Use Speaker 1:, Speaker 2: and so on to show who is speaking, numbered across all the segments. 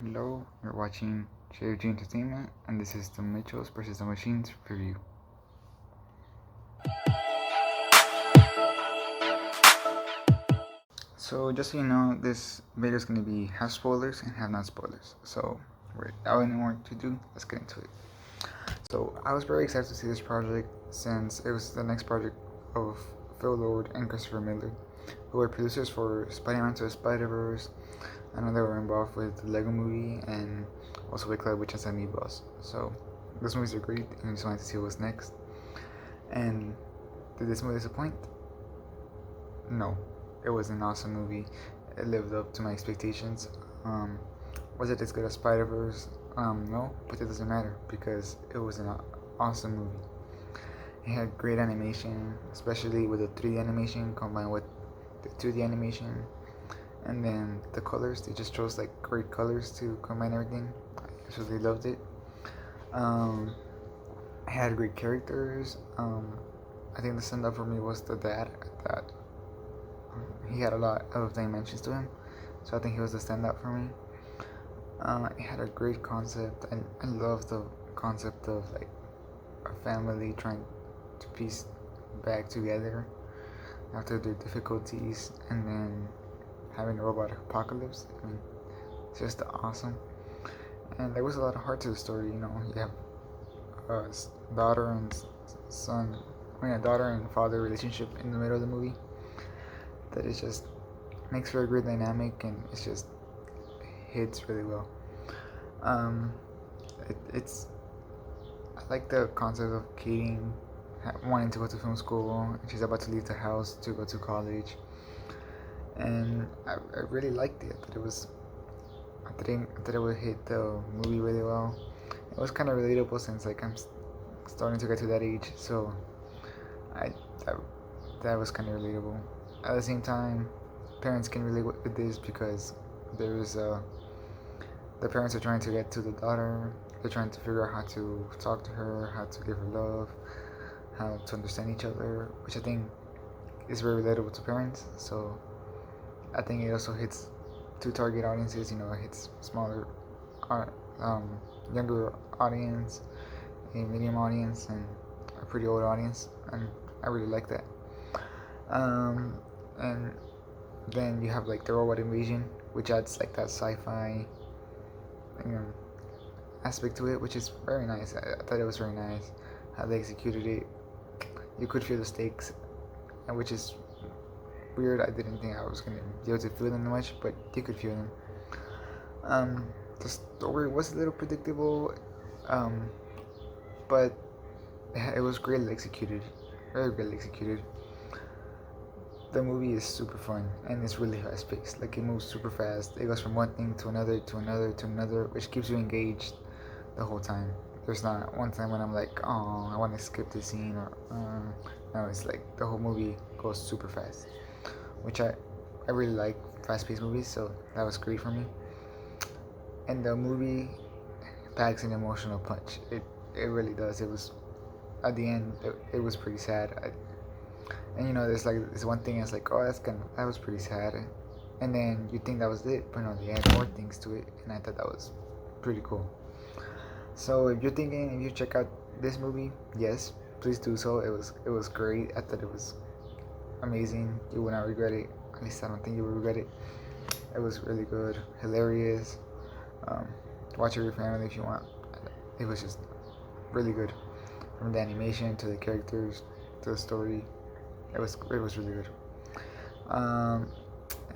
Speaker 1: Hello, you're watching JFG Entertainment, and this is the Mitchells vs. the Machines review. So, just so you know, this video is going to be half spoilers and half not spoilers. So, without any more to do, let's get into it. So, I was very excited to see this project since it was the next project of Phil Lord and Christopher Miller, who were producers for Spider-Man to the Spider-Verse. I know they were involved with the Lego Movie and also with Cloud Witch and Meatballs. So those movies are great, and I just wanted to see what's next. And did this movie disappoint? No, it was an awesome movie. It lived up to my expectations. Was it as good as Spider Verse? No, but it doesn't matter because it was an awesome movie. It had great animation, especially with the 3D animation combined with the 2D animation, and then the colors. They just chose like great colors to combine everything. I just really loved it. Um, it had great characters. I think the standout for me was the dad. That he had a lot of dimensions to him, so I think he was the standout for me. It had a great concept, and I love the concept of like a family trying to piece back together after their difficulties, and then having a robot apocalypse. I mean, it's just awesome. And there was a lot of heart to the story. You know, you have a daughter and son, a daughter and father relationship in the middle of the movie that is just makes for a great dynamic, and it's just hits really well. Um, it's I like the concept of Katie wanting to go to film school, and she's about to leave the house to go to college, and I really liked it. That it would hit the movie really well. It was kind of relatable since like I'm starting to get to that age, so I that, that was kind of relatable. At the same time, parents can relate with this because there's the parents are trying to get to the daughter. They're trying to figure out how to talk to her, how to give her love, how to understand each other, which I think is very relatable to parents. So I think it also hits two target audiences. You know, it hits smaller, um, younger audience, a medium audience, and a pretty old audience, and I really like that. And then you have like the robot invasion, which adds like that sci-fi, you know, aspect to it, which is very nice. I thought it was very nice how they executed it. You could feel the stakes, and which is weird. I didn't think I was gonna be able to feel them much, but you could feel them. The story was a little predictable, um, but it was greatly executed, very greatly executed. The movie is super fun and it's really fast paced. Like it moves super fast. It goes from one thing to another to another to another, which keeps you engaged the whole time. There's not one time when I'm like, oh, I want to skip this scene, or no. It's like the whole movie goes super fast, which I really like fast paced movies, so that was great for me. And the movie packs an emotional punch. It really does. It was at the end. It was pretty sad. And you know, there's like this one thing. It's like, oh, that was pretty sad. And then you think that was it, but no, they add more things to it, and I thought that was pretty cool. So if you're thinking, if you check out this movie, yes, please do so. It was great. I thought it was amazing. You will not regret it. At least I don't think you will regret it. It was really good, hilarious. Um, watch it with your family if you want. It was just really good, from the animation to the characters to the story. It was really good. Um,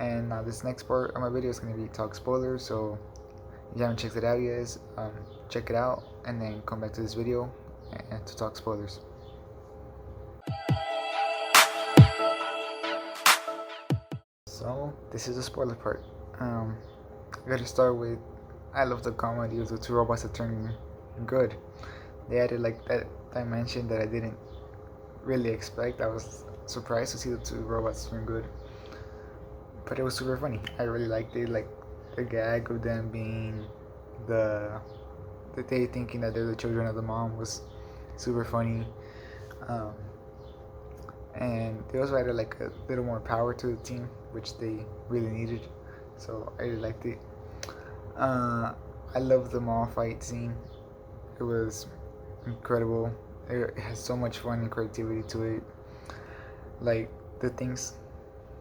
Speaker 1: and now this next part of my video is gonna be talk spoilers. So if you haven't checked it out yet, check it out and then come back to this video and to talk spoilers. So this is the spoiler part. I gotta start with I love the comedy of the two robots that turn good. They added like that dimension that I didn't really expect. I was surprised to see the two robots turn good, but it was super funny. I really liked it. Like the gag of them being the they thinking that they're the children of the mom was super funny. Um, and they also added like a little more power to the team, which they really needed. So I really liked it. Uh, I love the mall fight scene. It was incredible. It has so much fun and creativity to it. Like the things,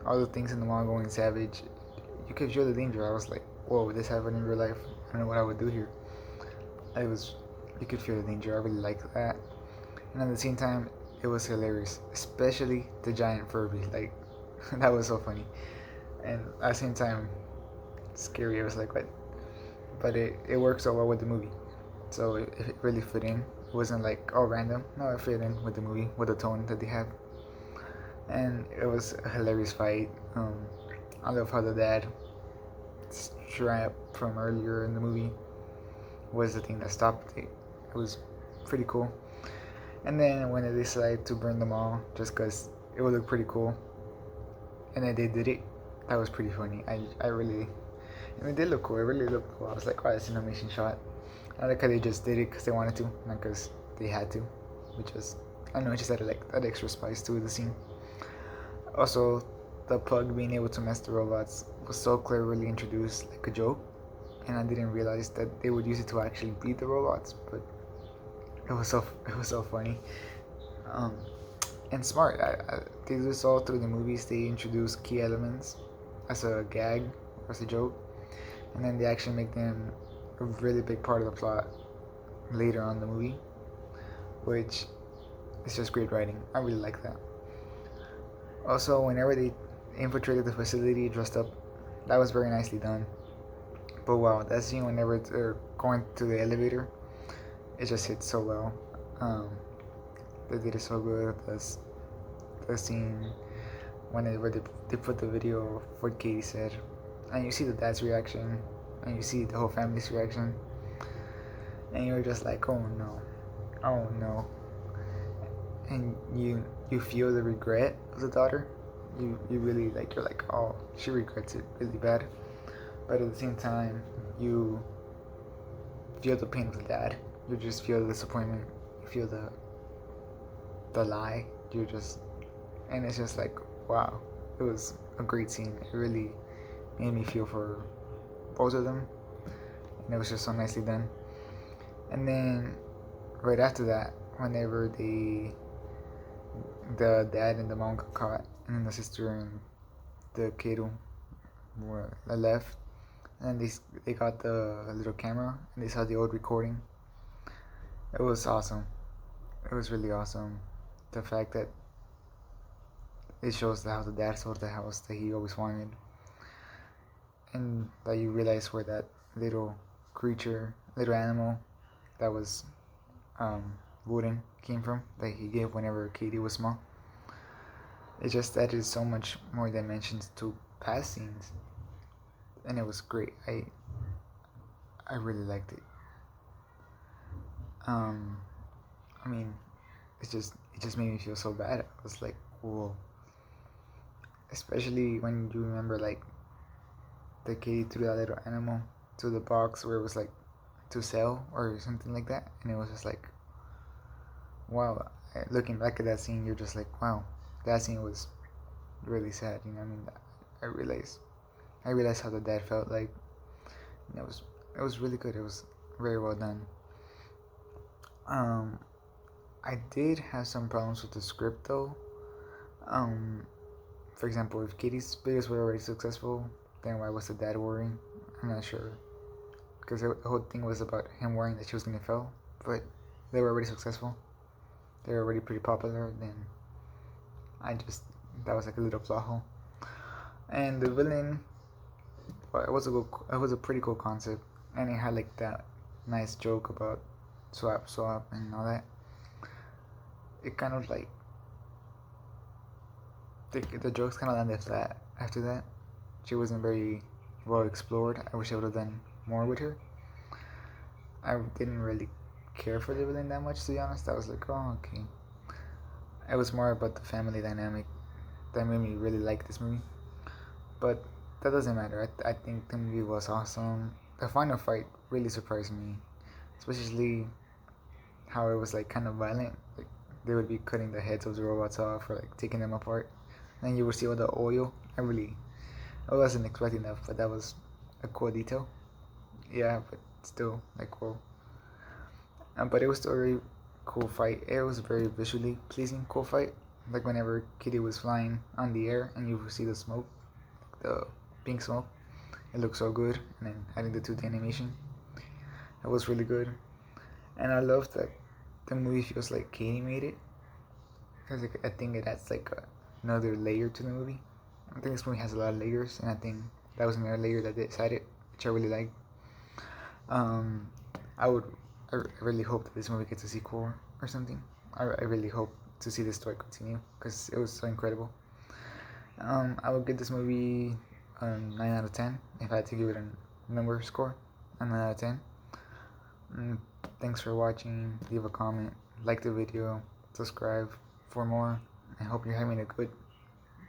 Speaker 1: all the things in the mall going savage. You could feel the danger. I was like, whoa, this happened in real life. I don't know what I would do here. It was, you could feel the danger. I really liked that. And at the same time, it was hilarious, especially the giant Furby. Like, that was so funny. And at the same time, scary. I was like, what? But it worked so well with the movie. So it really fit in. It wasn't like all random. No, it fit in with the movie, with the tone that they have. And it was a hilarious fight. I love how the dad strap from earlier in the movie was the thing that stopped it. It was pretty cool. And then when they decided to burn them all, just because it would look pretty cool, and then they did it, that was pretty funny. I really, and it did look cool. It really looked cool. I was like, wow, it's an amazing shot. I like how they just did it because they wanted to, not because they had to, which was, I don't know, it just added like that extra spice to the scene. Also, the Pug being able to mess the robots was so cleverly introduced, like a joke, and I didn't realize that they would use it to actually beat the robots, but it was so funny, um, and smart. They do this all through the movies. They introduce key elements as a gag, as a joke, and then they actually make them a really big part of the plot later on in the movie, which is just great writing. I really like that. Also, whenever they infiltrated the facility dressed up, that was very nicely done. But wow, that scene whenever they're going to the elevator, it just hits so well. Um, they did it so good. The scene whenever they put the video of what Katie said, and you see the dad's reaction, and you see the whole family's reaction, and you're just like, oh no, and you feel the regret of the daughter. You really like, you're like, oh, she regrets it really bad, but at the same time you feel the pain of the dad. You just feel the disappointment. You feel the lie. You just, and it's just like, wow, it was a great scene. It really made me feel for both of them, and it was just so nicely done. And then right after that, whenever the dad and the mom got caught, and then the sister and the kid were left, and they got the little camera and they saw the old recording. It was awesome. It was really awesome. The fact that it shows how the dad sold the house that he always wanted, and that you realize where that little creature, little animal that was wooden came from, that he gave whenever Katie was small. It just added so much more dimensions to past scenes, and it was great. I really liked it. Um, I mean, it just made me feel so bad. I was like, whoa. Especially when you remember like the Katie threw that little animal to the box where it was like to sell or something like that, and it was just like, wow. Looking back at that scene, you're just like, wow, that scene was really sad. You know, I mean, I realized, I realized how the dad felt like. And it was really good. It was very well done. Um, I did have some problems with the script though. Um, for example, if Katie's videos were already successful, then why was the dad worrying? I'm not sure, because the whole thing was about him worrying that she was gonna fail. But they were already successful. They were already pretty popular. Then I just, that was like a little plot hole. And the villain, well, it was a pretty cool concept, and it had like that nice joke about swap and all that. It kind of like the jokes kind of landed flat after that. She wasn't very well explored. I wish I would have done more with her. I didn't really care for the villain that much, to be honest. I was like, oh, okay. It was more about the family dynamic that made me really like this movie. But that doesn't matter. I think the movie was awesome. The final fight really surprised me, especially how it was like kind of violent. Like they would be cutting the heads of the robots off or like taking them apart. And then you would see all the oil. I wasn't expecting that, but that was a cool detail. yeah, but still, like, cool. But it was still a really cool fight. It was a very visually pleasing, cool fight. Like whenever Kitty was flying on the air and you see the smoke, the pink smoke, it looked so good. And then adding the 2D animation, it was really good. And I love that the movie feels like Katie made it, because I think it adds like another layer to the movie. I think this movie has a lot of layers, and I think that was another layer that they decided, which I really like. Um, I would, I really hope that this movie gets a sequel or something. I really hope to see this story continue because it was so incredible. I would give this movie a 9 out of 10 if I had to give it a number score. A 9 out of 10. Mm, Thanks for watching. Leave a comment, like the video, subscribe for more. I hope you're having a good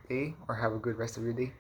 Speaker 1: day or have a good rest of your day.